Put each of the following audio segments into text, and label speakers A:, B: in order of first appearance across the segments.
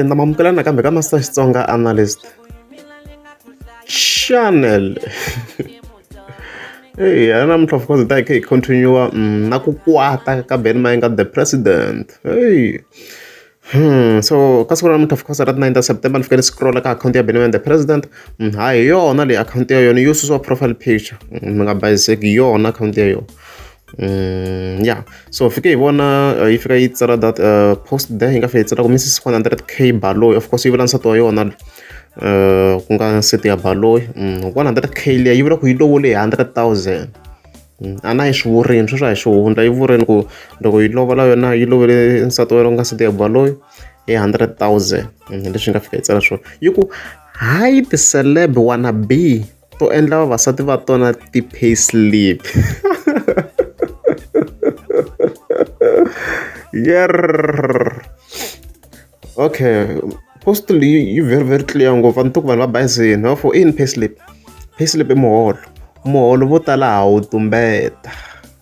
A: namamukelana kambe ka Master Xitsonga analyst channel. Hey, namuntlha of course hi continue na ku kwata ka Ben Mayengani the president. Hey. So ka siku ra namuntlha of course ra 9 September ni fika ni scroll ka account ya Ben Mayengani the president. Hi yona leyi account ya yona yo susiwa profile picture. Mi nga bayiseki yona account ya yona. Yeah, so fike hi vona yi fika yi tsala that post there yi nga fika yi tsala ku Mrs 100k Baloyi, of course yi vula nsati wa yona ku nga nseti ya Baloyi. 100k liya yi vula ku yi lovole 100,000. A na hi swi vurini sweswo a hi swi hundla, yi vurini ku loko yi lovola yona yi lovele nsati wa yona ku nga nseti ya Baloyi hi 100,000. Leswi nga fika yi tsala swona yi ku hayi ti-celeb wanna be to endla vavasati va tona ti-pay slip. Okay, post leyi yi very clear ngopfu. A ni tiku vanhu va bayizini for in payslip i muholo vo tala ha wu tumbeta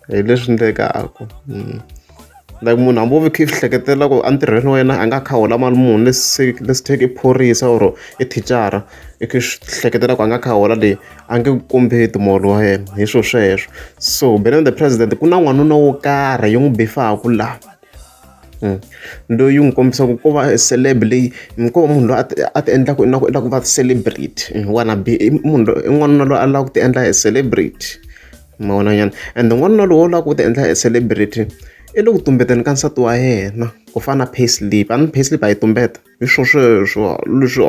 A: hi leswi endlekaku. Like munhu hambi wo vi kha i hleketela ku entirhweni wa yena a nga kha hola mali muni, let's take i phorisa or i thicara i kha hleketela ku a nga kha hola leyi a nge kombeti muholo wa yena hi swilo sweswo. So Ben the president ku na n'wanuna wo karhi yi n'wi bifaku laha loyi yi n'wi kombisaka ku va celeb leyi ko munhu loyi a ti endlaku i lava ku va celebrity wanna be munhu loyi i n'wanuna loyi a lava ku ti endla hi celebrity mavona nyana. And n'wanuna loyi wo lava ku ti endla hi celebrity i le ku tumbeteni ka nsati wa yena ku fana na payslip. A ni payslip a yi tumbeta hi swo sweswo leswi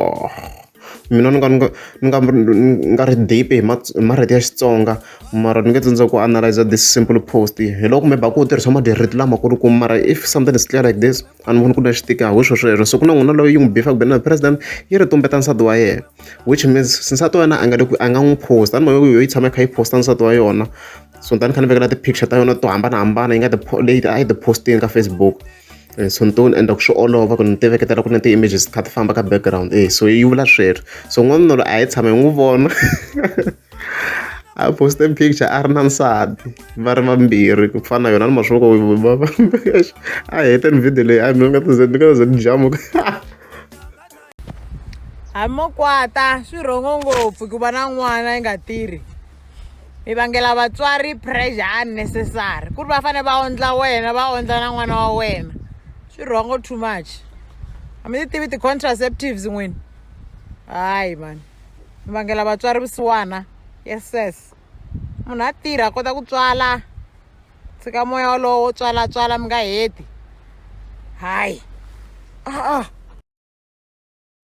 A: mina ni nga ri deep hi marito ya Xitsonga, mara ni nge tsandza ku analyze this simple post. Hi loko maybe ku tirhisa madiriti lamakulukumba, mara if something is clear like this a ni voni ku na xitikaka hi swo sweswo. So ku na n'wina loyi yi n'wi bifaka Ben the president yi ri tumbeta nsati wa yena, which means nsati wa yena a nga n'wi post. A ni yo yi tshama yi kha yi posta nsati wa yona, so ni ta ni kha ni vekela ti-picture ta yona to hambanahambana yi nga leyi a yi ti-postini ka Facebook. So ni to ni endla ku swi olova ku ni ti veketela ku na ti-images ti kha ti famba ka background. So yi vula sweswo. So n'wanuna loyi a yi tshama hi n'wi vona a poste picture a ri na nsati va ri vambirhi ku fana na yona ni maswoko a heteni video leyi a ni nga ta ze ni jamu.
B: Hamokwata swi rhongo ngopfu ku va na n'wana yi nga tirhi. Mi vangela vatswari pressure unnecessary ku ri va fanele va ondla wena, va ondla na n'wana wa wena. Swi rhongo too much. A mi ti tivi ti-contraceptives n'wini? Hayi mani, mi vangela vatswari vusiwana. Yes. Munhu a tirha a kota ku tswala, tshika moya wolowo wo tswala mi nga heti. Hayi.